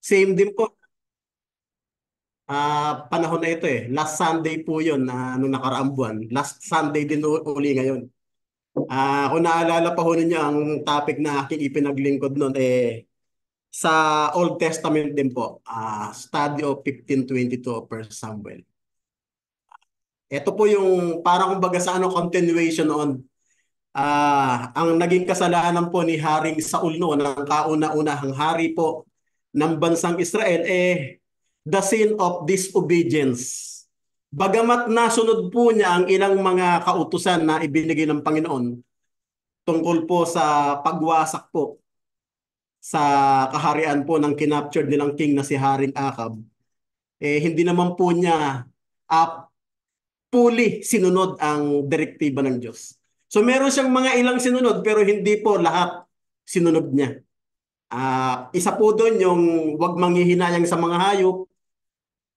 Same din po. Panahon na ito eh. Last Sunday po yun na nung nakaraang buwan. Last Sunday din uli ngayon. Kung naalala pa ho ninyo, ang topic na aking ipinaglingkod noon sa Old Testament din po. Study of 15:22 of First Samuel. Ito po yung parang kumbaga sa ano, continuation on. Ang naging kasalanan po ni Haring Saul noon, ang kauna-unahang hari po ng bansang Israel, the sin of disobedience. Bagamat nasunod po niya ang ilang mga kautusan na ibinigay ng Panginoon tungkol po sa pagwasak po sa kaharian po ng kinaptured nilang king na si Haring Akab, hindi naman po niya uh, fully sinunod ang direktiba ng Diyos. So meron siyang mga ilang sinunod pero hindi po lahat sinunod niya. Isa po doon yung wag manghihinayang sa mga hayop.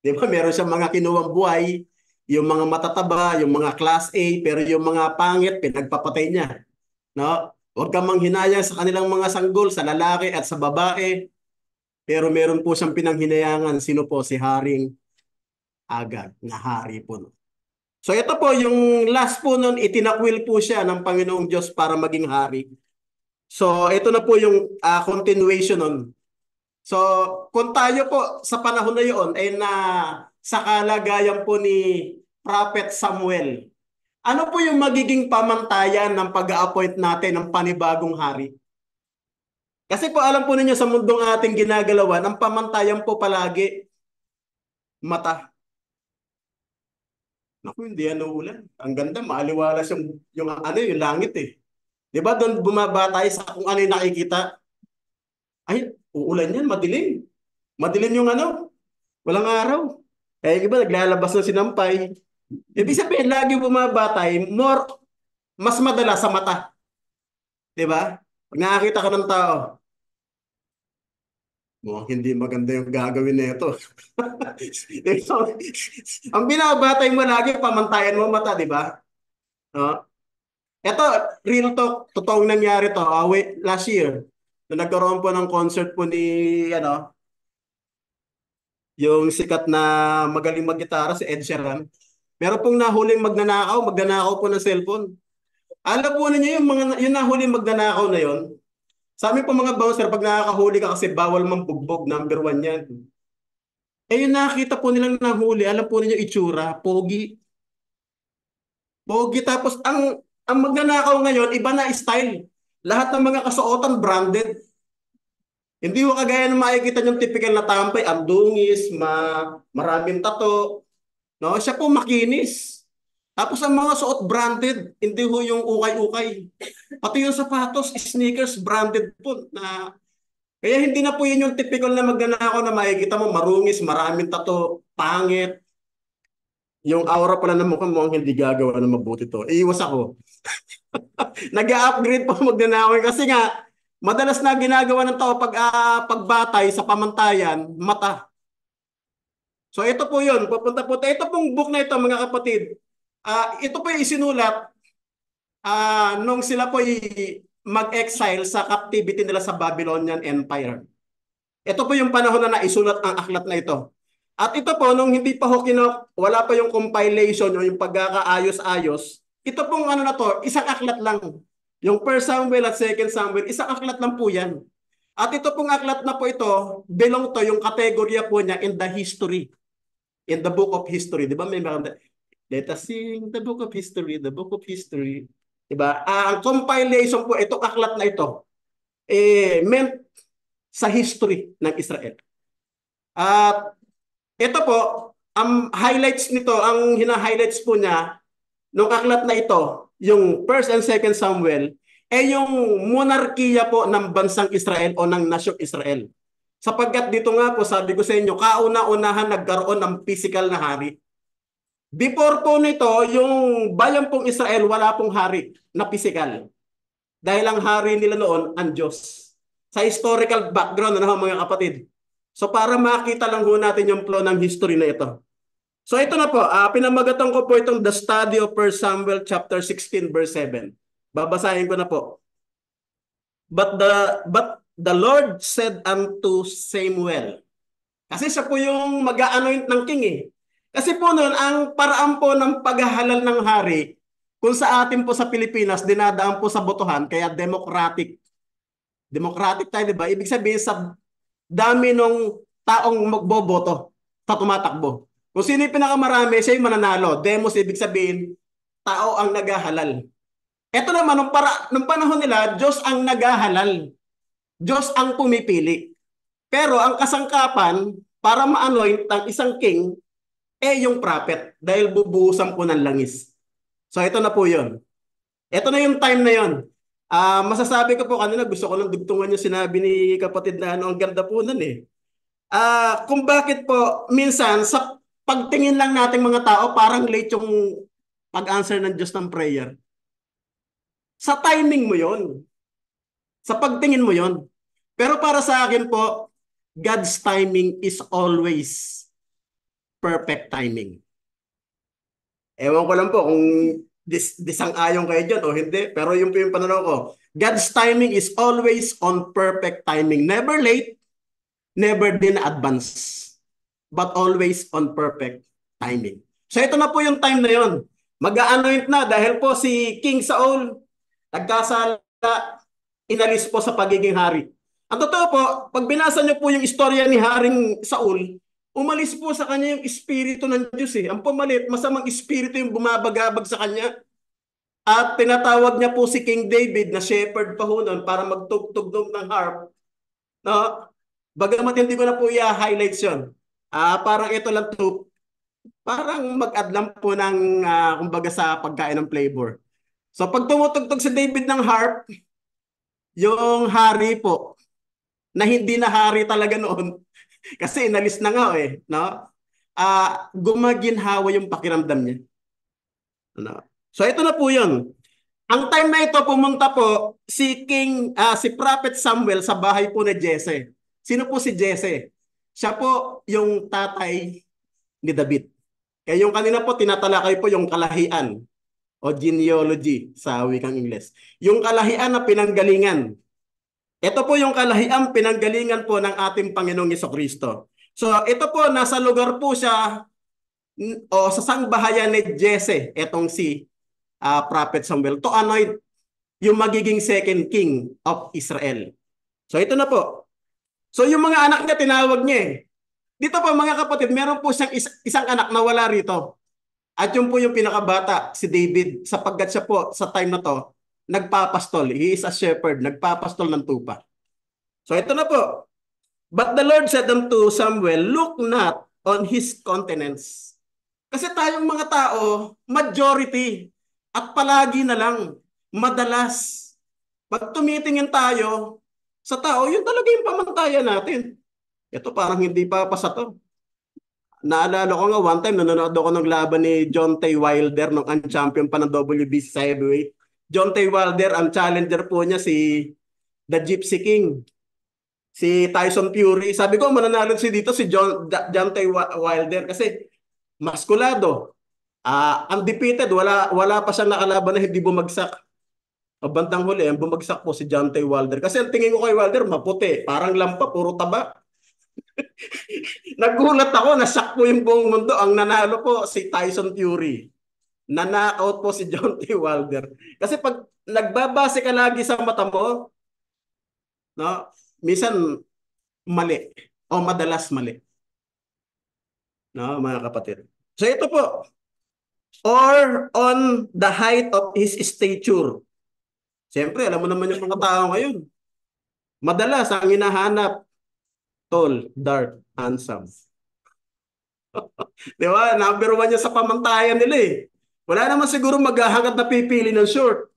Di ba? Meron siyang mga kinuwang buhay, yung mga matataba, yung mga class A, pero yung mga pangit, pinagpapatay niya. No? Huwag kang manghinayang sa kanilang mga sanggol, sa lalaki at sa babae. Pero meron po siyang pinanghinayangan. Sino po? Si Haring Agag, na hari po. No? So ito po, yung last po nun, itinakwil po siya ng Panginoong Diyos para maging hari. So ito na po yung continuation nun. So kung tayo po sa panahon na yun ay na sa kalagayan po ni Prophet Samuel, ano po yung magiging pamantayan ng pag-a-appoint natin ng panibagong hari? Kasi po alam po ninyo sa mundong ating ginagalawan, ang pamantayan po palagi mata. Naku, hindi ano ulan. Ang ganda, maaliwalas yung ano, yung langit eh. 'Di ba doon bumaba tayo sa kung ano yung nakikita? Ay, uulan yan, madilim. Madilim yung ano, walang araw. Iba naglalabas ng sinampay. Ibig sabihin, lagi bumaba tayo, mas madala sa mata. 'Di ba? Pag nakakita ka ng tao, mukhang hindi maganda yung gagawin na ito. Ang binabatay mo lagi, pamantayan mo mata, di ba? No? Ito, real talk, totoong nangyari to. Last year, na nagkaroon po ng concert po ni, ano, yung sikat na magaling maggitara, si Ed Sheeran. Meron pong nahuling magnanakaw po ng cellphone. Alam po ninyo yung nahuling magnanakaw na yon. Sa amin po mga bouncer, pag nakakahuli ka kasi bawal mambugbog, number one yan. Yung nakita po nilang nahuli, alam po ninyo itsura, pogi. Pogi tapos ang magnanakaw ngayon, iba na style. Lahat ng mga kasuotan branded. Hindi mo kagaya ng makikita yung typical na tampay, ang dungis, maraming tato. No? Siya po makinis. Tapos ang mga suot branded, hindi ho yung ukay-ukay. Pati yung sapatos, sneakers branded po. Kaya hindi na po yun yung typical na magnanakaw na makikita mo marungis, maraming tato, pangit. Yung aura pala ng mukha mo ang hindi gagawa ng mabuti to. Iiwas ako. Nag-upgrade pa magnanakaw kasi nga madalas na ginagawa ng tao pagbatay sa pamantayan, mata. So ito po yun, papunta po. Ito pong book na ito mga kapatid. Ito po yung isinulat nung sila po mag-exile sa captivity nila sa Babylonian Empire. Ito po yung panahon na naisulat ang aklat na ito. At ito po, nung hindi pa wala pa yung compilation o yung pagkakaayos-ayos, ito pong ano na to, isang aklat lang. Yung First Samuel at Second Samuel, isang aklat lang po yan. At ito pong aklat na po ito, belong to yung kategorya po niya in the history. In the book of history. Di ba may mga, let us sing the book of history, the book of history. Di ba? Ang compilation po, itong aklat na ito, meant sa history ng Israel. At ito po, ang highlights nito, ang hina-highlights po niya, nung aklat na ito, yung First and Second Samuel, yung monarkiya po ng bansang Israel o ng nasyong Israel. Sapagkat dito nga po, sabi ko sa inyo, kauna-unahan nagkaroon ng physical na hari. Before po nito, yung bayan pong Israel, wala pong hari na physical. Dahil ang hari nila noon, ang Diyos. Sa historical background, ano mga kapatid? So para makita lang ho natin yung flow ng history na ito. So ito na po, pinamagatan ko po itong The Study of 1 Samuel chapter 16 verse 7. Babasahin ko na po. But the Lord said unto Samuel, Kasi siya po yung mag-a-anoint ng king eh. Kasi po noon, ang paraan po ng paghahalal ng hari, kung sa atin po sa Pilipinas, dinadaan po sa botohan, kaya democratic. Democratic tayo, di ba? Ibig sabihin sa dami ng taong magboboto sa tumatakbo. Kung sino yung pinakamarami, siya yung mananalo. Demos, ibig sabihin, tao ang naghahalal. Ito naman, nung panahon nila, Diyos ang naghahalal. Diyos ang pumipili. Pero ang kasangkapan, para ma-anoint ang isang king, yung prophet. Dahil bubuhusan po ng langis. So ito na po yun. Ito na yung time na yun. Masasabi ko po kanina, gusto ko lang dugtungan yung sinabi ni kapatid na ano, ang ganda po nun eh. Kung bakit po, minsan, sa pagtingin lang nating mga tao, parang late yung pag-answer ng Diyos ng prayer. Sa timing mo yon, sa pagtingin mo yon. Pero para sa akin po, God's timing is always perfect timing. Ewan ko lang po kung disang-ayon kayo dyan o hindi, pero yun po yung pananaw ko. God's timing is always on perfect timing. Never late, never din advance, but always on perfect timing. So ito na po yung time na yon. Mag-a-anoint na dahil po si King Saul nagkasala, inalis po sa pagiging hari. Ang totoo po, pag binasa niyo po yung istorya ni Haring Saul, umalis po sa kanya yung espiritu ng Diyos eh. Ang pumalit, masamang espiritu yung bumabagabag sa kanya. At tinatawag niya po si King David na shepherd pa ho nun para magtugtog ng harp. No? Bagamat hindi ko na po i-highlights yun. Parang ito lang to, parang mag-add lang po ng kumbaga sa pagkain ng flavor. So pag tumutugtog si David ng harp, yung hari po, na hindi na hari talaga noon, kasi inalis na nga eh, no? Gumaginhawa yung pakiramdam niya. Ano? So ito na po yun. Ang time na ito, pumunta po si Prophet Samuel sa bahay po ni Jesse. Sino po si Jesse? Siya po yung tatay ni David. Kaya yung kanina po, tinatalakay po yung kalahian o genealogy sa wikang Ingles. Yung kalahian na pinanggalingan. Ito po yung kalahian pinanggalingan po ng ating Panginoong Jesucristo. So ito po, nasa lugar po siya o sa sangbahayan ni Jesse, etong si Prophet Samuel, to anoint yung magiging second king of Israel. So ito na po. So yung mga anak niya, tinawag niya eh. Dito po mga kapatid, meron po siyang isang anak na wala rito. At yun po yung pinakabata, si David, sapagkat siya po sa time na to, nagpapastol. He is a shepherd, nagpapastol ng tupa. So ito na po. But the Lord said unto Samuel, look not on his countenance. Kasi tayong mga tao, majority, at palagi na lang, madalas, pag tumitingin tayo sa tao, yun talaga yung pamantayan natin. Ito parang hindi pa pasa to. Naalala ko nga one time, nanonood ako ng laban ni John Tay Wilder nung ang champion pa ng WBC sa heavyweight. John Tay Wilder, ang challenger po niya si The Gypsy King, si Tyson Fury. Sabi ko, mananalo si John Tay Wilder kasi maskulado. Undefeated, wala pa siyang nakalaban na hindi bumagsak. O bandang huli, ang bumagsak po si John Tay Wilder. Kasi ang tingin ko kay Wilder, maputi. Parang lampa, puro taba. Nagulat ako, nasak po yung buong mundo. Ang nanalo po si Tyson Fury. Na-knockout po si John T. Wilder. Kasi pag nagbabase ka lagi sa mata mo, no, minsan mali o madalas mali. No, mga kapatid. So ito po, or on the height of his stature. Siyempre, alam mo naman yung mga tao ngayon. Madalas ang hinahanap, tall, dark, handsome. Di ba? Number one yan sa pamantayan nila eh. Wala naman siguro maghahangad na pipili ng short.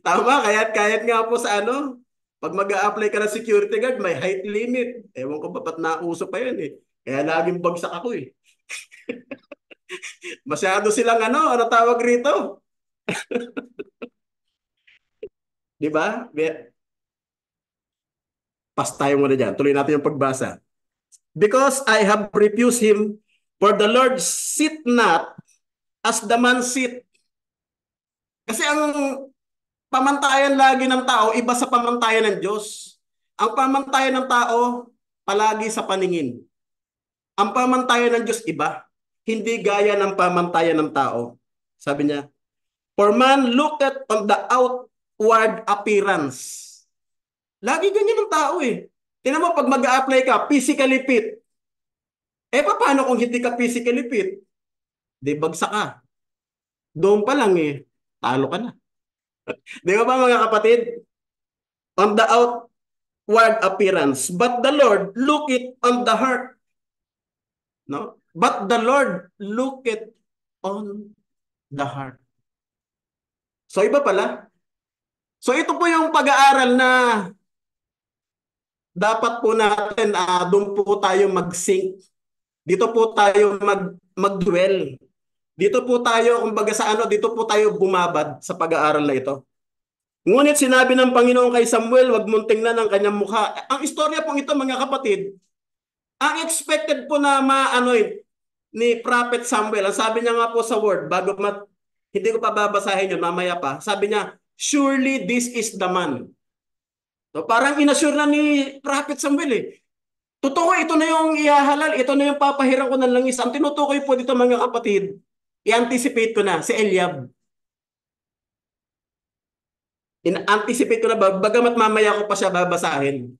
Tama, kaya't nga po sa ano, pag mag-a-apply ka ng security guard, may height limit. Ewan ko ba, ba't nauso pa yan eh. Kaya laging bagsak ako eh. Masyado silang ano tawag rito? Di ba? Pass tayo muna dyan. Tuloy natin yung pagbasa. Because I have refused him, for the Lord sit not as the man sit. Kasi ang pamantayan lagi ng tao, iba sa pamantayan ng Diyos. Ang pamantayan ng tao, palagi sa paningin. Ang pamantayan ng Diyos iba, hindi gaya ng pamantayan ng tao. Sabi niya, for man looketh on the outward appearance. Lagi ganyan ang tao eh. Tingnan mo, pag mag-a-apply ka, physically fit. Paano kung hindi ka physically fit? Di bagsak ka. Doon pa lang eh, talo ka na. Di ba mga kapatid? On the outward appearance, but the Lord looketh on the heart. No? But the Lord looketh on the heart. So iba pala. So ito po yung pag-aaral na dapat po natin doon po tayo mag-sync. Dito po tayo mag-dwell. Dito po tayo, kumbaga sa ano, dito po tayo bumabad sa pag-aaral na ito. Ngunit sinabi ng Panginoon kay Samuel, huwag mong tingnan ang kanyang mukha. Ang istorya pong ito mga kapatid, ang expected po na ni Prophet Samuel, ang sabi niya nga po sa word, hindi ko pa babasahin yun, mamaya pa, sabi niya, surely this is the man. So, parang inassure na ni Prophet Samuel eh. Totoo, ito na yung ihahalal, ito na yung papahirang ko ng langis. Ang tinutukoy po dito mga kapatid, i-anticipate ko na, si Eliab. In-anticipate ko na bagamat mamaya ko pa siya babasahin.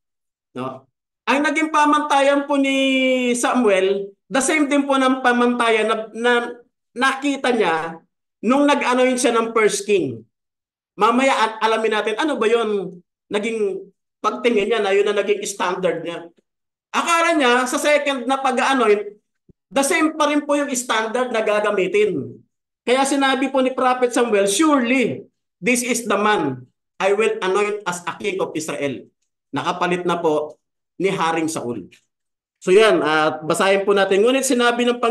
No? Ang naging pamantayan po ni Samuel, the same din po ng pamantayan na nakita niya nung nag-anoin siya ng first king. Mamaya alamin natin, ano ba yon naging pagtingin niya na yun na naging standard niya. Akala niya sa second na pag-anoin, the same pa rin po yung standard na gagamitin. Kaya sinabi po ni Prophet Samuel, surely this is the man I will anoint as a king of Israel. Nakapalit na po ni Haring Saul. So yan, basahin po natin. Ngunit sinabi ng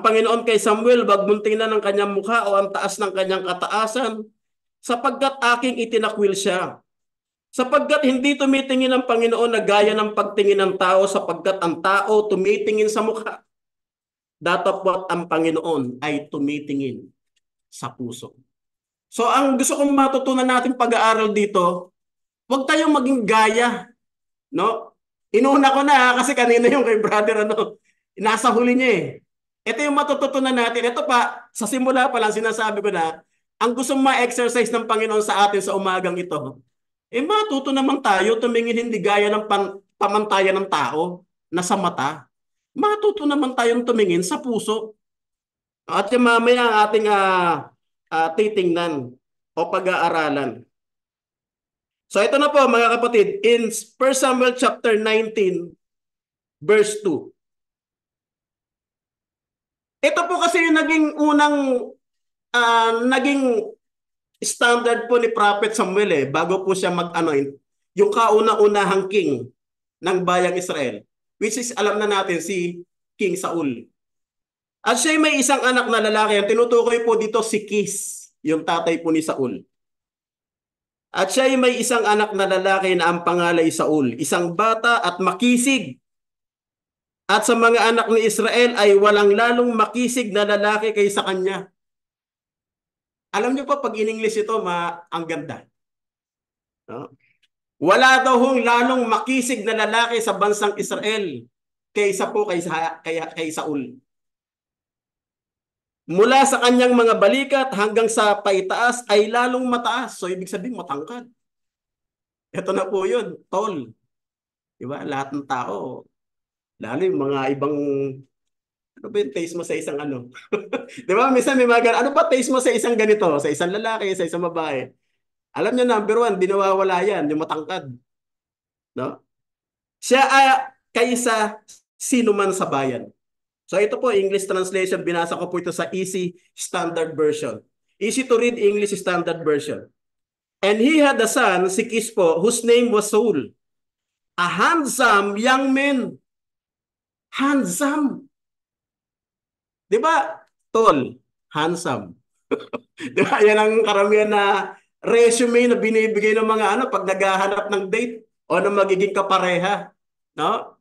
Panginoon kay Samuel, wag mong tingnan ang kanyang mukha o ang taas ng kanyang kataasan, sapagkat aking itinakwil siya. Sapagkat hindi tumitingin ang Panginoon na gaya ng pagtingin ng tao, sapagkat ang tao tumitingin sa mukha. Datapwat ang Panginoon ay tumitingin sa puso. So ang gusto kong matutunan natin pag-aaral dito, huwag tayong maging gaya. No? Inuna ko na kasi kanina yung kay brother nasa huli niya eh. Ito yung matututunan natin. Ito pa, sa simula pa lang sinasabi ko na, ang gusto ma-exercise ng Panginoon sa atin sa umagang ito, matuto naman tayo tumingin hindi gaya ng pamantayan ng tao na sa mata. Matuto naman tayong tumingin sa puso. At yung mamaya ang ating titingnan o pag-aaralan. So ito na po mga kapatid, in 1 Samuel chapter 19, verse 2. Ito po kasi yung naging standard po ni Prophet Samuel bago po siya mag-anoint, yung kauna-unahang king ng bayang Israel, which is alam na natin si King Saul. At siya may isang anak na lalaki, ang tinutukoy po dito si Kis, yung tatay po ni Saul. At siya may isang anak na lalaki na ang pangalan ay Saul, isang bata at makisig. At sa mga anak ni Israel ay walang lalong makisig na lalaki kaysa kanya. Alam niyo pa pag in English ito, ang ganda. No? Wala daw hong lalong makisig na lalaki sa bansang Israel kaysa kay Saul. Mula sa kanyang mga balikat hanggang sa paitaas ay lalong mataas. So ibig sabihin matangkad. Ito na po yun, tall. Diba? Lahat ng tao, lalo yung mga ibang, ano ba yung taste mo sa isang Diba? Minsan may mga ano ba taste mo sa isang ganito? Sa isang lalaki, sa isang babae? Alam niyo number one, di nawawala yan, yung matangkad. No? Siya kaysa sino man sa bayan. So ito po, English translation, binasa ko po ito sa Easy Standard Version. Easy to read English Standard Version. And he had a son, si Kis po, whose name was Saul. A handsome young man. Handsome. Di ba? Tall. Handsome. Di ba? Yan ang karamihan na resume na binibigay ng mga pag naghahanap ng date o ng magiging kapareha. No?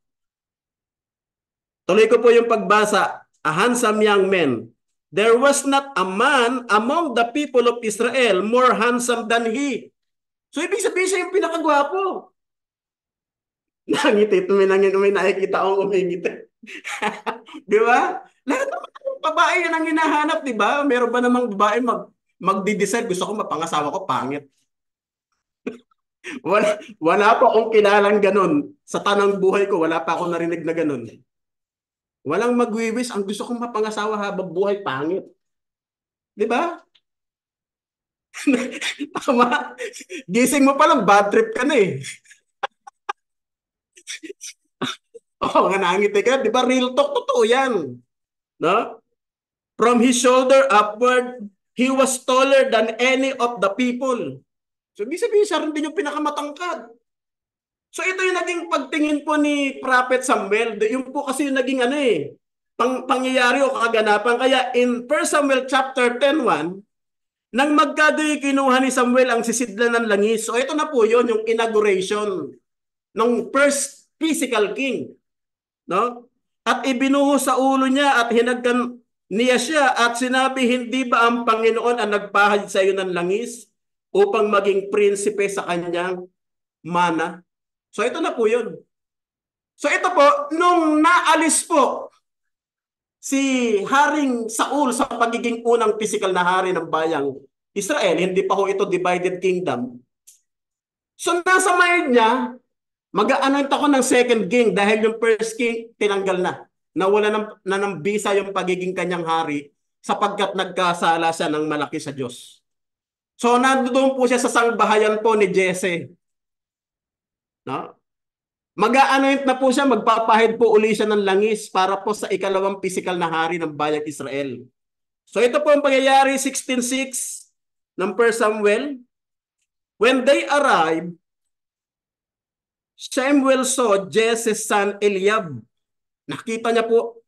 Tuloy ko po yung pagbasa. A handsome young man. There was not a man among the people of Israel more handsome than he. So ibig sabihin siya yung pinakagwapo. Nangiti, tuminangin, may nakikita akong umingiti. Di ba? Lahat naman ng babae yan ang hinahanap, di ba? Meron ba namang babae magdi-decide, gusto ko mapangasawa ko, pangit. Wala pa akong kilalang ganun. Sa tanang buhay ko, wala pa akong narinig na ganun. Walang magwiwis, ang gusto kong mapangasawa habang buhay, pangit. Di ba? Tama. Gising mo pa lang, bad trip ka na eh. Oo, nga nangiti ka. Di ba? Real talk, totoo yan. No? From his shoulder upward, he was taller than any of the people. So, ibig sabihin, siya rin din yung pinakamatangkad. So, ito yung naging pagtingin po ni Prophet Samuel. Yung po kasi yung naging ano eh, pangyayari o kaganapan. Kaya in 1 Samuel chapter 10:1, nang magkado'y kinuha ni Samuel ang sisidlan ng langis. So, ito na po yun, yung inauguration ng first physical king. No? At ibinuhos sa ulo niya at hinagkan niya siya at sinabi, hindi ba ang Panginoon ang nagpahid sa iyo ng langis upang maging prinsipe sa kanyang mana? So ito na po yun. So ito po, nung naalis po si Haring Saul sa pagiging unang physical na hari ng bayang Israel, hindi pa ho ito divided kingdom. So nasa mind niya, mag-anoint ako ng second king dahil yung first king tinanggal na. Nawala ng bisa yung pagiging kanyang hari sapagkat nagkasala siya ng malaki sa Diyos. So nandoon po siya sa sangbahayan po ni Jesse. No? Mag-anoint na po siya, magpapahid po uli siya ng langis para po sa ikalawang physical na hari ng bayang Israel. So ito po ang pangyayari 16:6 ng 1 Samuel. When they arrived, Samuel saw Jesse's son Eliab. Nakita niya po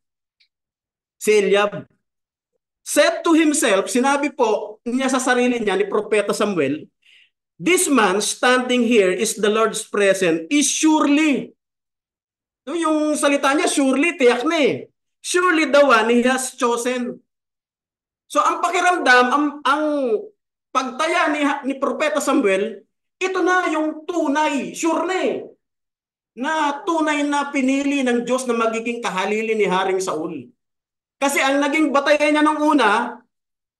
si Eliab. Said to himself, sinabi po niya sa sarili niya ni Propeta Samuel, this man standing here is the Lord's presence, is surely. So yung salita niya, surely, tiyak na eh. Surely the one he has chosen. So ang pakiramdam, ang pagtaya ni Propeta Samuel, ito na yung tunay, sure na eh, na tunay na pinili ng Diyos na magiging kahalili ni Haring Saul. Kasi ang naging batayan niya nung una,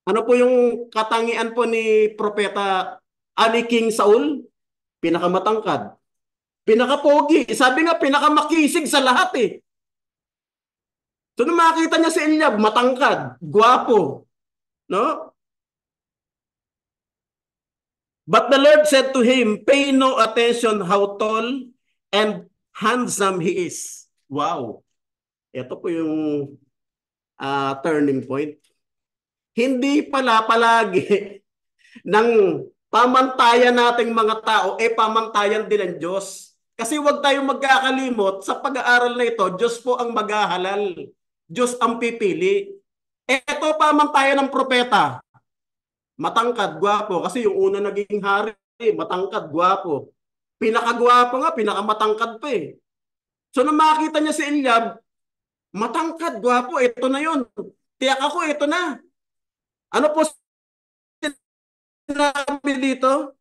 ano po yung katangian po ni Propeta ani King Saul? Pinakamatangkad. Pinakapogi. Sabi nga, pinakamakisig sa lahat eh. So nung makita niya si Eliab, matangkad, gwapo. No? But the Lord said to him, pay no attention how tall and handsome he is. Wow. Ito po yung turning point. Hindi pala palagi ng pamantayan nating mga tao, pamantayan din ng Diyos. Kasi huwag tayong magkakalimot, sa pag-aaral na ito, Diyos po ang maghahalal. Diyos ang pipili. Ito pamantayan ng propeta. Matangkad, gwapo. Kasi yung una naging hari, matangkad, gwapo. Pinakagwapo nga, pinakamatangkad pa eh. So nung makita niya si Eliab, matangkad, gwapo, ito na yun. Tiyak ako, ito na. Ano po sinabi dito?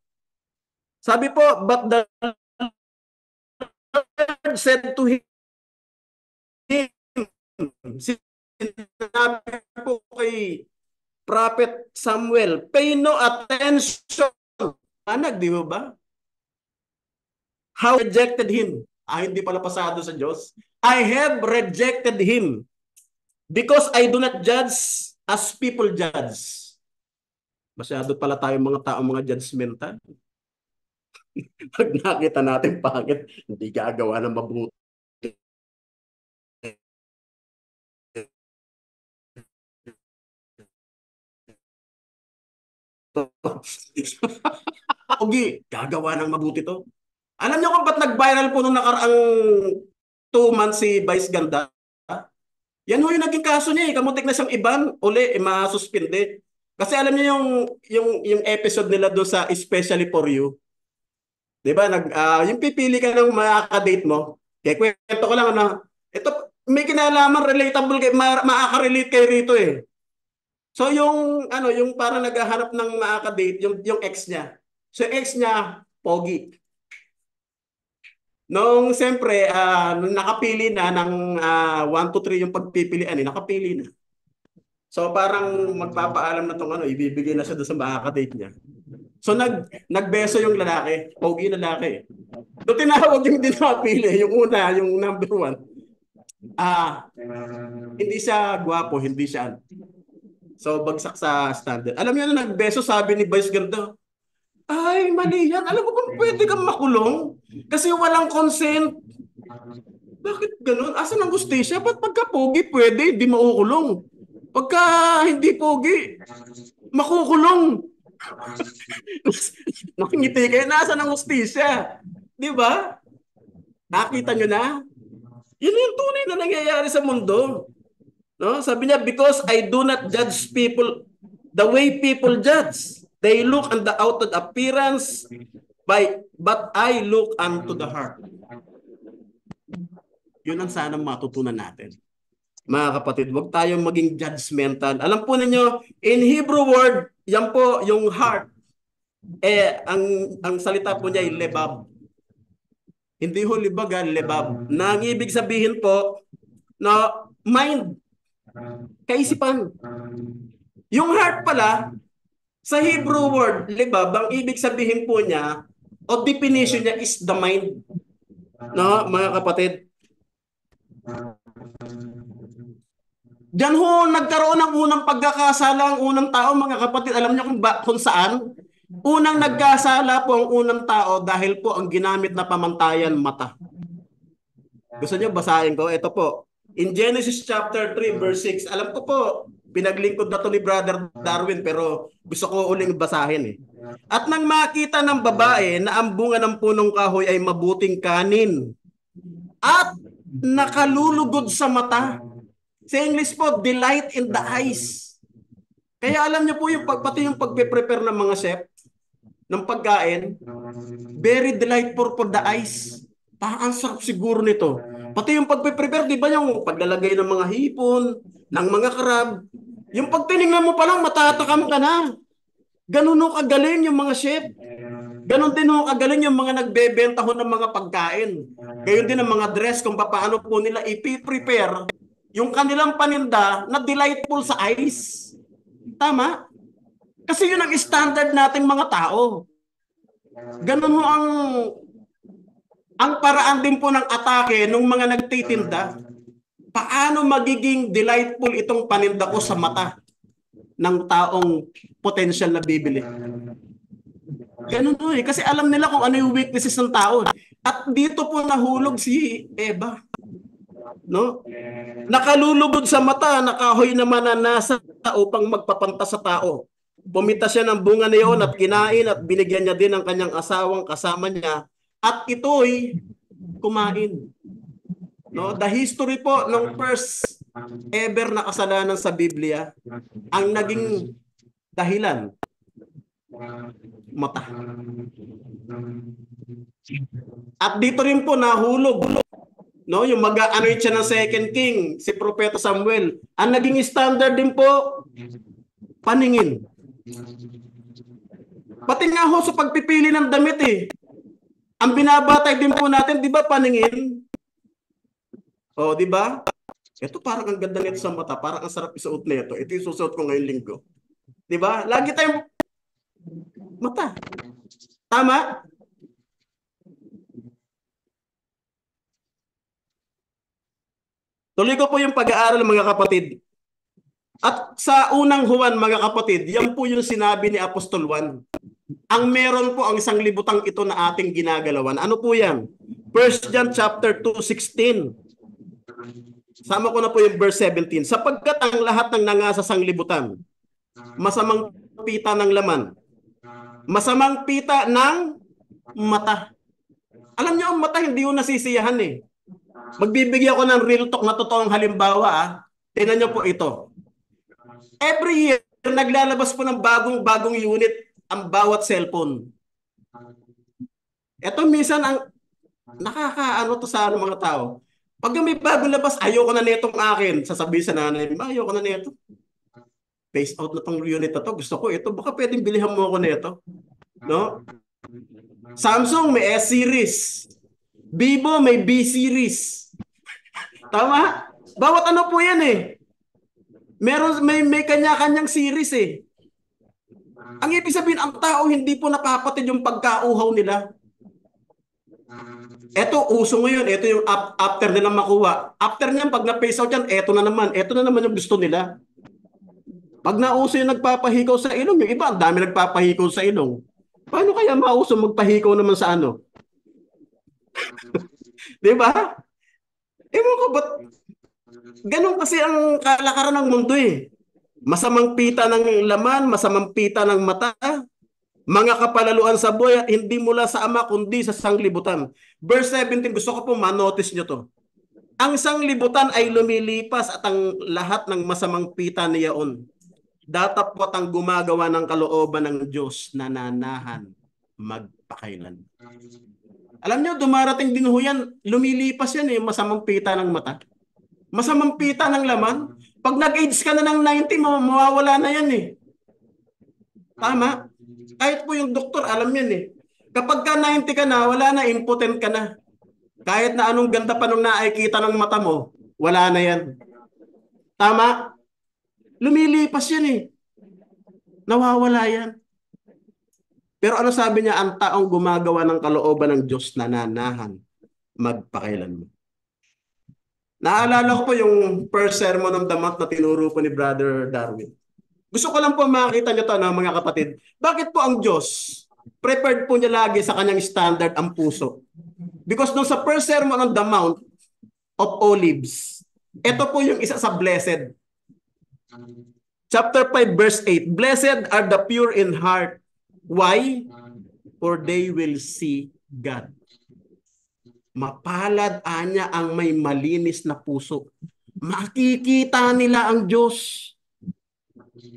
Sabi po, but the Lord said to him, sinabi po kay Prophet Samuel, pay no attention. Anag, di ba? How rejected him? Hindi pala pasado sa Diyos. I have rejected him because I do not judge as people judge. Masyado pala tayong mga tao, mga judgmental. Pag nakita natin pangit, hindi gagawa ng mabuti. Ogi, gagawa ng mabuti to. Alam niyo kung ba't nag-viral po nung nakaraang 2 months si Vice Ganda? Yan ho yung naging kaso niya eh. Kamutik na siyang iban, uli, masuspinde. Kasi alam niyo yung episode nila doon sa Especially for You. 'Di ba? Yung pipili ka ng makaka-date mo. Kaya kwento ko lang ano, ito may kinalaman relatable kay makaka-relate kay rito eh. So yung ano, yung parang naghahanap ng makaka-date, yung ex niya. So ex niya, pogi. Nung siyempre, nung nakapili na ng 1 to 3 yung pagpipilian, nakapili na. So parang magpapaalam na tong ibibigay na siya doon sa makakadate niya. So nagbeso yung lalaki, pogi lalaki. So tinawag yung hindi nakapili, yung una, yung number 1. Hindi siya gwapo, hindi siya. So bagsak sa standard. Alam niyo na nagbeso, sabi ni Vice Ganda, ay, mali yan. Alam mo kung pwede kang makulong? Kasi walang consent. Bakit ganun? Asan ang gustisya? Ba't pagka pogi pwede, hindi maukulong? Pagka hindi pogi, makukulong. Nakingiti kayo, nasa ng hustisya. Di ba? Nakita nyo na? Yun yung tunay na nangyayari sa mundo. No? Sabi niya, because I do not judge people the way people judge. They look on the outward appearance, but I look unto the heart. Yun ang sana matutunan natin. Mga kapatid, huwag tayong maging judgmental. Alam po ninyo, in Hebrew word, yan po yung heart. Ang salita po niya ay lebab. Hindi ho libagan, lebab. Na ang ibig sabihin po, na mind, kaisipan. Yung heart pala, sa Hebrew word, lebab, ang ibig sabihin po niya, o definition niya is the mind. No, mga kapatid. Diyan ho, nagkaroon ng unang pagkakasala ang unang tao, mga kapatid. Alam niyo kung saan? Unang nagkasala po ang unang tao dahil po ang ginamit na pamantayan, mata. Gusto niyo basahin ko? Ito po. In Genesis chapter 3 verse 6, alam ko po, pinaglingkod na to ni Brother Darwin pero gusto ko uling basahin . At nang makita ng babae na ang bunga ng punong kahoy ay mabuting kanin at nakalulugod sa mata. Sa English po, delight in the eyes. Kaya alam niyo po yung pati yung pagpe-prepare ng mga chef ng pagkain, very delightful for the eyes. Parang ang sarap siguro nito. Pati yung pagpe-prepare, di ba yung paglalagay ng mga hipon, ng mga crab, yung pagtinignan mo pa lang, matatakam ka na. Ganun ho kagaling yung mga chef. Ganun din ho kagaling yung mga nagbebenta ho ng mga pagkain. Gayon din ang mga dress kung paano po nila ipi-prepare yung kanilang paninda na delightful sa eyes. Tama? Kasi yun ang standard nating mga tao. Ganun ho ang paraan din po ng atake ng mga nagtitinda. Paano magiging delightful itong paninda ko sa mata ng taong potential na bibili? Ganun ho . Kasi alam nila kung ano yung weaknesses ng tao. At dito po nahulog si Eva. No? Nakalulugod sa mata, nakahoy naman na nasa upang magpapanta sa tao. Pumita siya ng bunga na iyon at kinain at binigyan niya din ang kanyang asawang kasama niya at ito'y kumain. No? The history po ng first ever na kasalanan sa Biblia, ang naging dahilan, mata. At dito rin po nahulog, no, yung mag-anoint siya ng second king, si Propeta Samuel. Ang naging standard din po, paningin. Pati nga ho sa pagpipili ng damit . Ang binabatay din po natin, di ba, paningin? O, di ba? Ito parang ang ganda nito sa mata, parang ang sarap isuot nito. Ito yung susuot ko ngayong linggo. Di ba? Lagi tayong mata. Tama? Tuloy ko po yung pag-aaral, mga kapatid. At sa unang Juan, mga kapatid, yan po yung sinabi ni Apostol Juan. Ang meron po ang isang libutang ito na ating ginagalawan. Ano po yan? 1 John chapter 2:16. Sama ko na po yung verse 17. Sapagkat ang lahat ng nangasa sanglibutan, masamang pita ng laman, masamang pita ng mata. Alam niyo, ang mata hindi yung nasisiyahan . Magbibigay ako ng real talk na totoong halimbawa . Tingnan niyo po ito. Every year, naglalabas po ng bagong unit ang bawat cellphone. Ito minsan ang nakakaano to sa mga tao. Pag may bagong labas, ayoko na netong akin. Sasabihin sa nanay, ayoko na neto. Phase out na tong unit na to. Gusto ko ito. Baka pwedeng bilihan mo ako neto. No? Samsung may S-series. Vivo may B series. Tama? Bawat ano po yan eh. May kanya-kanyang series eh. Ang ibig sabihin, ang tao hindi po napapatid yung pagkauhaw nila. Eto, uso ngayon. Eto yung after nilang makuha. After niyan, pag na-phase out yan, eto na naman. Eto na naman yung gusto nila. Pag nauso yung nagpapahikaw sa ilong, yung iba, ang dami nagpapahikaw sa ilong. Paano kaya mauso magpahikaw naman sa ano? Di ba? Ewan ko, ba't ganun kasi ang kalakaran ng mundo eh. Masamang pita ng laman, masamang pita ng mata, mga kapalaluan sa buhay at hindi mula sa ama kundi sa sanglibutan. Verse 17, gusto ko po manotice nyo to. Ang sanglibutan ay lumilipas at ang lahat ng masamang pita niyaon. Datapwat ang gumagawa ng kalooban ng Diyos na nanahan magpakailan. Alam nyo, dumarating din ho yan, lumilipas yan eh, masamang pita ng mata. Masamang pita ng laman. Pag nag-age ka na ng 90, mawawala na yan eh. Tama? Kahit po yung doktor, alam yan eh. Kapag ka 90 ka na, wala na, impotent ka na. Kahit na anong ganda pa nung nakikita ng mata mo, wala na yan. Tama? Lumilipas yan eh. Nawawala yan. Pero ano sabi niya, ang taong gumagawa ng kalooban ng Diyos na nanahan magpakailanman. Naalala ko po yung first sermon of the month na tinuro po ni Brother Darwin. Gusto ko lang po makita nyo to, mga kapatid. Bakit po ang Diyos prepared po niya lagi sa kanyang standard ang puso? Because nung sa first sermon on the Mount of Olives, ito po yung isa sa blessed. Chapter 5 verse 8, blessed are the pure in heart. Why? For they will see God. Mapalad anya ang may malinis na puso. Makikita nila ang Diyos.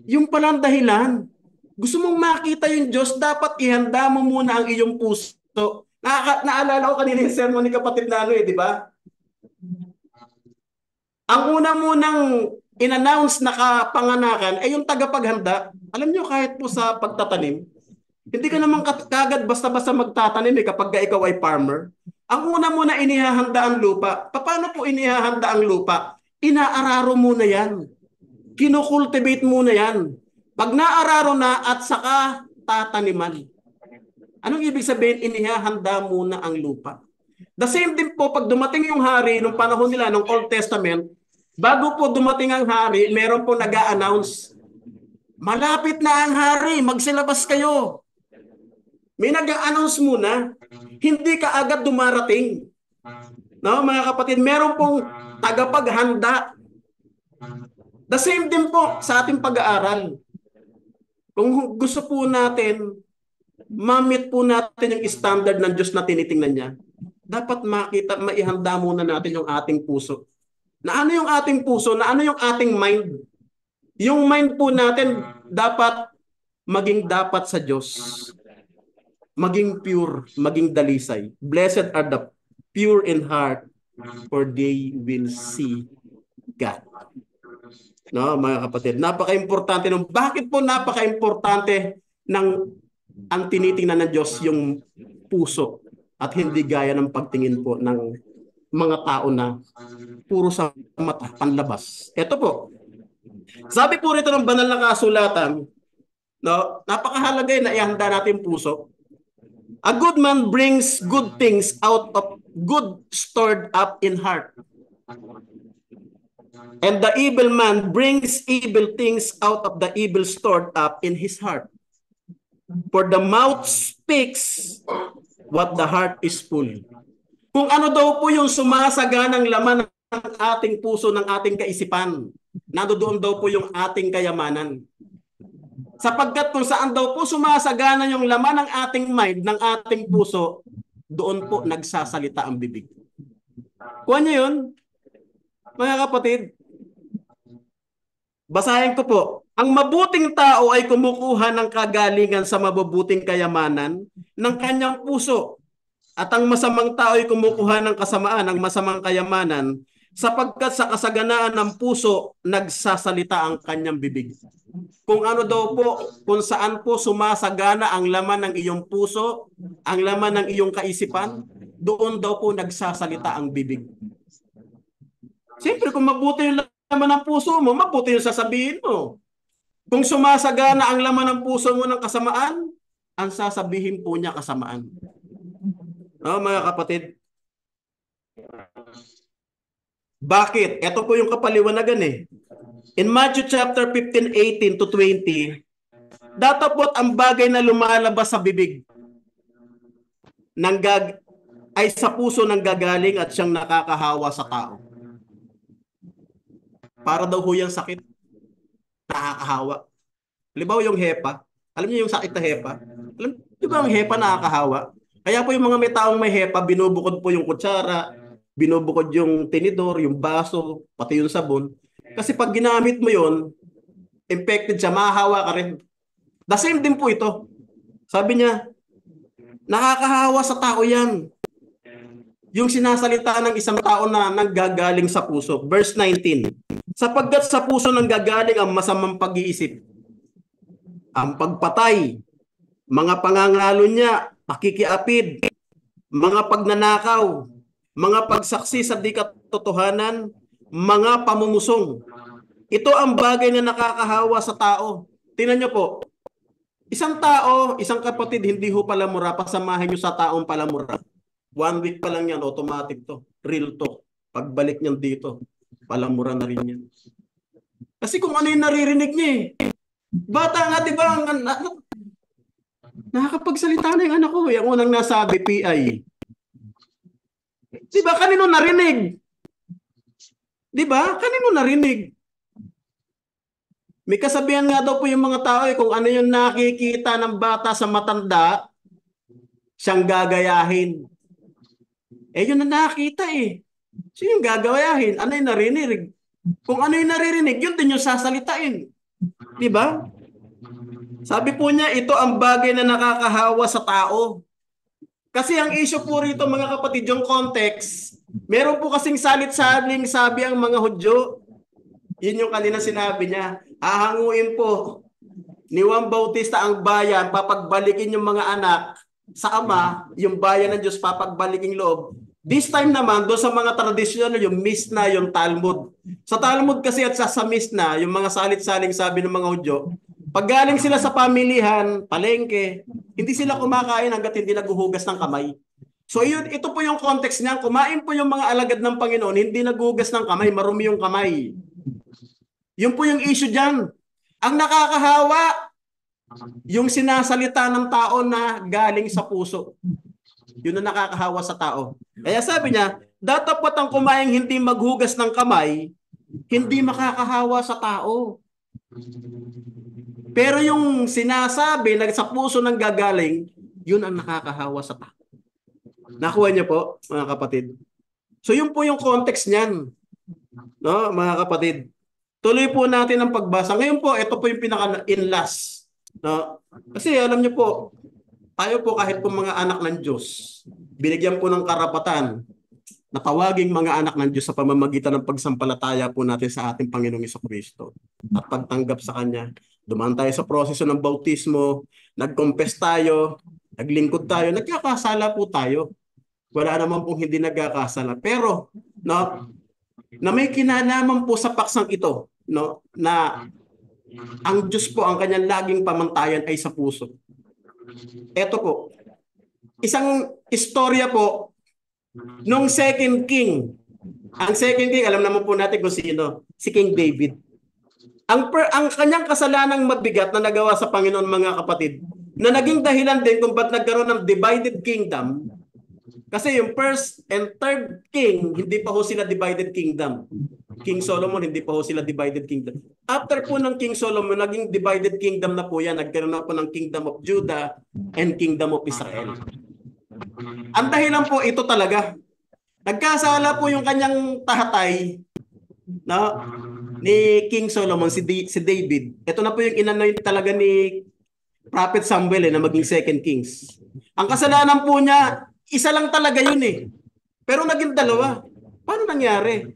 Yung palang dahilan. Gusto mong makita yung Diyos, dapat ihanda mo muna ang iyong puso. Naalala ko kanina yung sermon ni kapatid Nano di ba? Ang una-munang in-announce na kapanganakan ay yung tagapaghanda. Alam nyo, kahit po sa pagtatanim, hindi ka naman kagad basta-basta magtatanim kapag ikaw ay farmer. Ang una muna inihahanda ang lupa. Paano po inihahanda ang lupa? Inaararo muna yan. Kinukultivate muna yan. Pag naararo na at saka tataniman. Anong ibig sabihin? Inihahanda muna ang lupa. The same din po pag dumating yung hari nung panahon nila ng Old Testament, bago po dumating ang hari, meron po nag-a-announce, malapit na ang hari, magsilabas kayo. May nag-a-announce muna, hindi ka agad dumarating. No, mga kapatid, meron pong tagapaghanda. The same din po sa ating pag-aaral. Kung gusto po natin, ma-meet po natin yung standard ng Diyos na tinitingnan niya, dapat maihanda muna natin yung ating puso. Na ano yung ating puso? Na ano yung ating mind? Yung mind po natin dapat maging dapat sa Diyos. Maging pure, maging dalisay. Blessed are the pure in heart, for they will see God. No, mga kapatid, napaka-importante nung bakit po napaka-importante ng ang tinitingnan ng Diyos yung puso at hindi gaya ng pagtingin po ng mga tao na puro sa mata, panlabas. Ito po. Sabi po rito ng banal na kasulatan, no, napakahalaga na ihanda natin puso. A good man brings good things out of good stored up in heart. And the evil man brings evil things out of the evil stored up in his heart. For the mouth speaks what the heart is full. Kung ano daw po yung sumasaganang laman ng ating puso, ng ating kaisipan, nandoon daw po yung ating kayamanan. Sapagkat kung saan daw po sumasagana yung laman ng ating mind, ng ating puso, doon po nagsasalita ang bibig. Kuha niyo yun, mga kapatid. Basahin ko po. Ang mabuting tao ay kumukuha ng kagalingan sa mabubuting kayamanan ng kanyang puso. At ang masamang tao ay kumukuha ng kasamaan ng masamang kayamanan sapagkat sa kasaganaan ng puso, nagsasalita ang kanyang bibig. Kung ano daw po, kung saan po sumasagana ang laman ng iyong puso, ang laman ng iyong kaisipan, doon daw po nagsasalita ang bibig. Siyempre, kung mabuti yung laman ng puso mo, mabuti yung sasabihin mo. Kung sumasagana ang laman ng puso mo ng kasamaan, ang sasabihin po niya kasamaan. No, mga kapatid? Bakit? Ito po yung kapaliwanagan eh. In Matthew chapter 15:18 to 20, datapot ang bagay na lumalabas sa bibig ay sa puso ng gagaling at siyang nakakahawa sa tao. Para daw ho yung sakit, nakakahawa. Halimbawa yung hepa. Alam niyo yung sakit na hepa? Alam niyo ba ang hepa nakakahawa? Kaya po yung mga may taong may hepa, binubukod po yung kutsara, binubukod yung tinidor, yung baso, pati yung sabon. Kasi pag ginamit mo yon, infected siya, mahahawa ka rin. The same din po ito. Sabi niya, nakakahawa sa tao yan. Yung sinasalita ng isang tao na nanggagaling sa puso. Verse 19, sapagkat sa puso nanggagaling ang masamang pag-iisip, ang pagpatay, mga pangangalo niya, pakikiapid, mga pagnanakaw, mga pagsaksi sa di katotohanan, mga pamumusong. Ito ang bagay na nakakahawa sa tao. Tingnan niyo po, isang tao, isang kapatid, hindi ho palamura, pasamahin niyo sa taong palamura. 1 week pa lang yan, automatic to. Real to. Pagbalik niyan dito, palamura na rin yan. Kasi kung ano yung naririnig niya eh. Bata nga, di ba? Nakakapagsalita na yung anak ko. Yung unang nasabi, PI. Di ba? Kanino narinig? Di ba? Kanino narinig? May kasabihan nga daw po yung mga tao eh, kung ano yung nakikita ng bata sa matanda, siyang gagayahin. Eh, yun na nakita eh. So yung gagayahin, ano yung naririnig? Kung ano yung naririnig, yun din yung sasalitain. Di ba? Sabi po niya, ito ang bagay na nakakahawa sa tao. Kasi ang issue po rito, mga kapatid, yung context, meron po kasing salit-saling sabi ang mga Hudyo. Yun yung kanina sinabi niya. Hahanguin po ni Juan Bautista ang bayan, papagbalikin yung mga anak sa Ama, yung bayan ng Diyos, papagbalikin loob. This time naman, doon sa mga tradisyonal, yung Misna, yung Talmud. Sa Talmud kasi at sa Misna, yung mga salit-saling sabi ng mga Hudyo, pag galing sila sa pamilihan, palengke, hindi sila kumakain hanggat hindi naguhugas ng kamay. So yun, ito po yung context niya. Kumain po yung mga alagad ng Panginoon, hindi naguhugas ng kamay, marumi yung kamay. Yun po yung issue dyan. Ang nakakahawa, yung sinasalita ng tao na galing sa puso. Yun ang nakakahawa sa tao. Kaya sabi niya, datapot ang kumain hindi maghugas ng kamay, hindi makakahawa sa tao. Pero yung sinasabi na sa puso ng gagaling, yun ang nakakahawa sa tao. Nakuha niyo po, mga kapatid? So yun po yung context niyan. No, mga kapatid. Tuloy po natin ang pagbasa. Ngayon po, ito po yung pinaka-in-last. No? Kasi alam niyo po, tayo po kahit po mga anak ng Diyos, binigyan po ng karapatan na tawaging mga anak ng Diyos sa pamamagitan ng pagsampalataya po natin sa ating Panginoong Jesucristo at pagtanggap sa Kanya. Dumaan tayo sa proseso ng bautismo, nag-confess tayo, naglingkod tayo, nagkakasala po tayo. Wala naman pong hindi nagkakasala. Pero, no, na may kinalaman po sa paksang ito, no, na ang Diyos po, ang kanyang laging pamantayan ay sa puso. Ito po, isang istorya po nung second king. Ang second king, alam naman po natin kung sino, si King David. Ang kanyang kasalanang mabigat na nagawa sa Panginoon, mga kapatid, na naging dahilan din kung ba't nagkaroon ng divided kingdom. Kasi yung first and third king, hindi pa ho sila divided kingdom. King Solomon, hindi pa ho sila divided kingdom. After po ng King Solomon, naging divided kingdom na po yan. Nagkaroon na po ng Kingdom of Judah and Kingdom of Israel. Ang dahilan po ito talaga. Nagkasala po yung kanyang tahatay, no, ni King Solomon, si David. Ito na po yung inanoint talaga ni Prophet Samuel na maging second kings. Ang kasalanan po niya, isa lang talaga yun eh. Pero naging dalawa. Paano nangyari?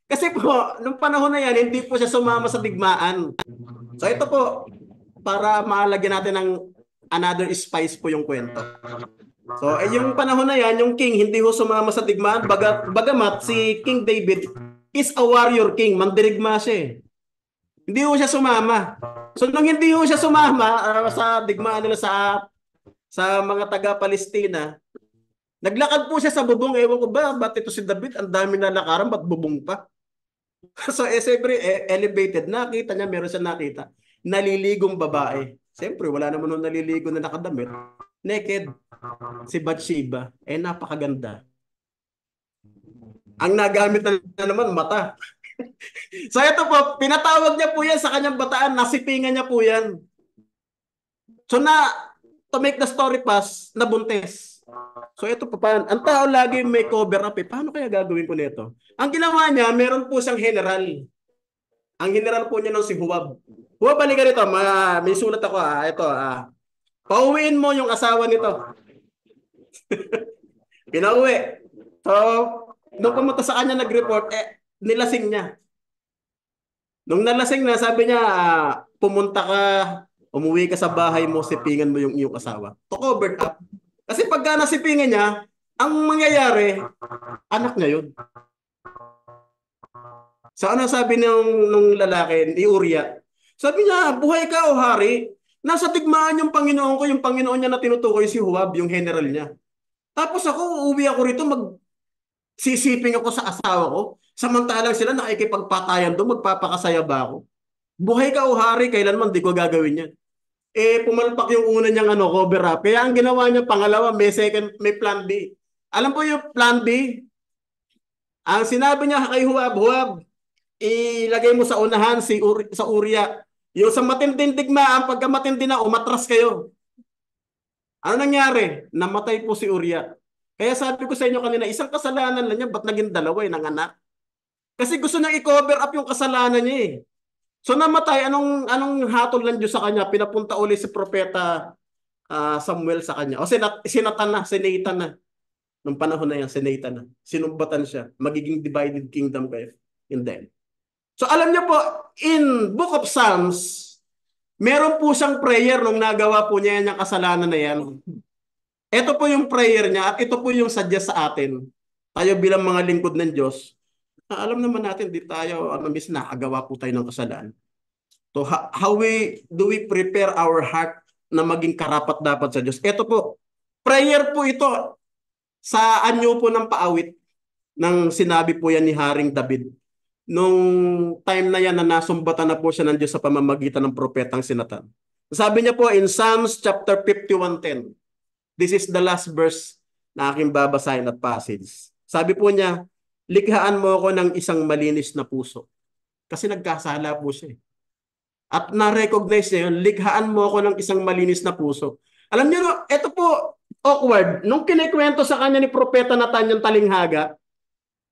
Kasi po, nung panahon na yan, hindi po siya sumama sa digmaan. So ito po, para maalagyan natin ng another spice po yung kwento. So, yung panahon na yan, yung king hindi ho sumama sa digmaan, bagamat si King David is a warrior king, mandirigma siya eh. Hindi ho siya sumama. So, nung hindi ho siya sumama sa digmaan nila sa mga taga-Palestina, naglakad po siya sa bubong. Ewan ko ba, ba't ito si David? Ang dami na lakaran, ba't bubong pa? So, siyempre, elevated. Nakita niya, meron siya nakita. Naliligong babae. Siyempre, wala naman nung naliligo na nakadamit. Naked. Si Bathsheba. Napakaganda. Ang nagamit na naman, mata. So, ito po, pinatawag niya po yan sa kanyang bataan. Nasipingan niya po yan. So, to make the story pass, nabuntis. So ito pa paano. Ang tao lagi may cover up eh. Paano kaya gagawin ko nito? Ang ginawa niya, meron po siyang general. Ang general po niya ng si Huwab. Huwab, balikan nito. May sulat ako. Ito. Pauwiin mo yung asawa nito. Pinauwi. So, nung pumunta sa kanya nag-report, nilasing niya. Nung nalasing na, sabi niya, pumunta ka, umuwi ka sa bahay mo, sipingan mo yung iyong asawa. To cover up. Kasi pagka nasipingan niya, ang mangyayari, anak niya yun. So ano sabi nung lalaki, ni Uriah? Sabi niya, buhay ka o hari, nasa digmaan yung Panginoon ko, yung Panginoon niya na tinutukoy si Huwab, yung general niya. Tapos ako, uuwi ako rito, magsisiping ako sa asawa ko, samantalang sila nakikipagpatayan doon, magpapakasaya ba ako? Buhay ka o hari, kailanman di ko gagawin yan. Pumalpak yung una niyang cover up. Kaya ang ginawa niya, pangalawa, may plan B. Alam po yung plan B? Ang sinabi niya kay Huwab, Huwab, ilagay mo sa unahan sa Uriah. Yung sa matinding digmaan, pagka matindi na, umatras kayo. Ano nangyari? Namatay po si Uriah. Kaya sabi ko sa inyo kanina, isang kasalanan lang niya, ba't naging dalawa ng anak? Kasi gusto niya i-cover up yung kasalanan niya eh. So namatay, anong hatol ng Diyos sa kanya? Pinapunta uli si propeta Samuel sa kanya. O sinatan na, sinatan na. Nung panahon na yan, sinatan na. Sinumbatan siya. Magiging divided kingdom kayo. In the end. So alam niyo po, in Book of Psalms, meron po siyang prayer nung nagawa po niya yung kasalanan na yan. Ito po yung prayer niya at ito po yung suggest sa atin. Tayo bilang mga lingkod ng Diyos, alam naman natin, di tayo, miss nakagawa po tayo ng kasalanan. So how do we prepare our heart na maging karapat dapat sa Diyos? Ito po, prayer po ito sa anyo po ng paawit ng sinabi po yan ni Haring David. Nung time na yan na nasumbatan na po siya ng Diyos sa pamamagitan ng propetang si Nathan. Sabi niya po in Psalms chapter 51:10. This is the last verse na aking babasahin at passage. Sabi po niya, likhaan mo ako ng isang malinis na puso. Kasi nagkasala po siya. At na-recognize niya yun, likhaan mo ako ng isang malinis na puso. Alam niyo, ito po, awkward. Nung kinikwento sa kanya ni Propeta Nathan yung talinghaga,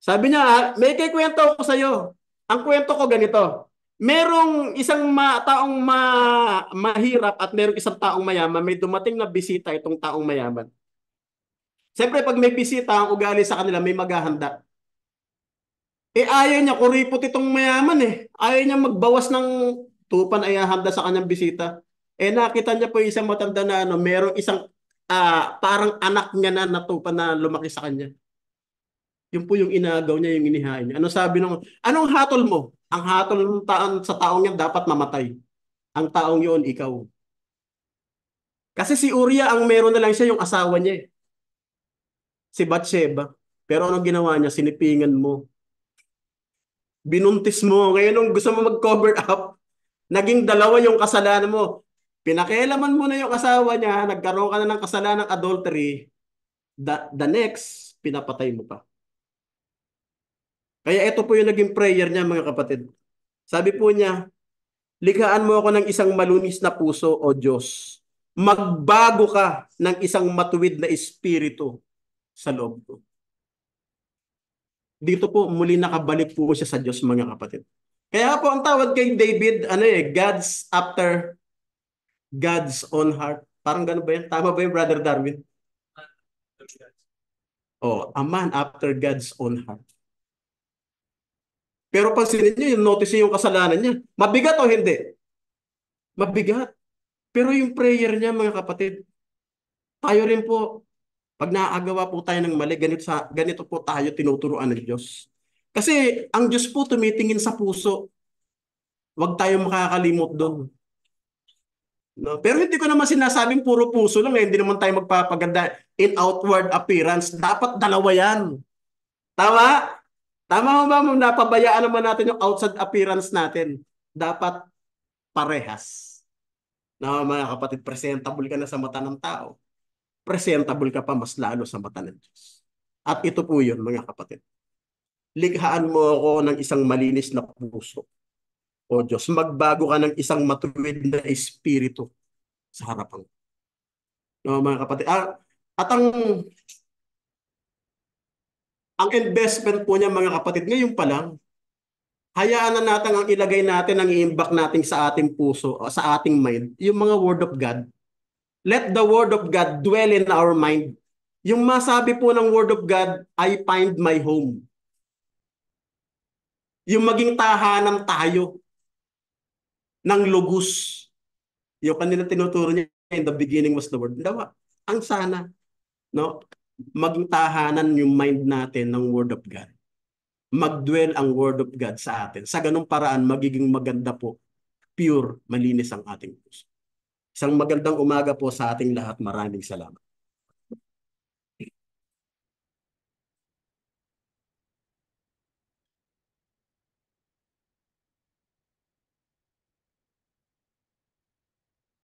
sabi niya, may kikwento ako sa iyo. Ang kwento ko ganito. Merong isang taong mahirap at merong isang taong mayaman. May dumating na bisita itong taong mayaman. Siyempre, pag may bisita, ang ugali sa kanila, may maghahanda. Ayaw niya, kuripot itong mayaman eh. Ayaw niya magbawas ng tupan ay handa sa kanyang bisita. Nakita niya po isang matanda na merong isang parang anak niya na natupan na lumaki sa kanya. Yun po yung inagaw niya, yung inihain niya. Ano sabi anong hatol mo? Ang hatol ng sa taong yan dapat mamatay. Ang taong yun, ikaw. Kasi si Uriah, ang meron na lang siya yung asawa niya. Si Bathsheba. Pero anong ginawa niya? Sinipingan mo. Binuntis mo. Ngayon, nung gusto mo mag-cover up, naging dalawa yung kasalanan mo. Pinakialaman mo na yung asawa niya, nagkaroon ka na ng kasalanan ng adultery, the next, pinapatay mo pa. Kaya ito po yung naging prayer niya, mga kapatid. Sabi po niya, likhaan mo ako ng isang malunis na puso, O Diyos. Magbago ka ng isang matuwid na espiritu sa loob ko. Dito po, muli nakabalik po siya sa Diyos, mga kapatid. Kaya po, ang tawag kay David, God's after God's own heart. Parang gano'n ba yan? Tama ba yung Brother Darwin? A man after God's own heart. Pero pansinin niyo, yung notice yung kasalanan niya. Mabigat o hindi? Mabigat. Pero yung prayer niya, mga kapatid, tayo rin po, Pag nakagawa po tayo ng mali, ganito po tayo tinuturuan ng Diyos. Kasi ang Diyos po tumitingin sa puso. Huwag tayo makakalimot doon. No? Pero hindi ko naman sinasabing puro puso lang. Hindi naman tayo magpapaganda in outward appearance. Dapat dalawa yan. Tama? Tama ba? Napabayaan naman natin yung outside appearance natin. Dapat parehas. Na mga kapatid, presentable ka na sa mata ng tao. Presentable ka pa mas lalo sa mata ng Diyos. At ito po yun, mga kapatid. Likhaan mo ako ng isang malinis na puso. O Diyos, magbago ka ng isang matuwid na espiritu sa harapan ko. No, mga kapatid. At ang investment po niya, mga kapatid, ngayon pa lang, hayaan na natin ang ilagay natin, ang i-imbak natin sa ating puso, o sa ating mind, yung mga word of God. Let the word of God dwell in our mind. Yung masabi po ng word of God, I find my home. Yung maging tahanan tayo ng logos. Yung kanila tinuturo niya, in the beginning was the word. Dawa, ang sana, no? Maging tahanan yung mind natin ng word of God. Mag-dwell ang word of God sa atin. Sa ganung paraan, magiging maganda po, pure, malinis ang ating puso. Isang magandang umaga po sa ating lahat. Maraming salamat.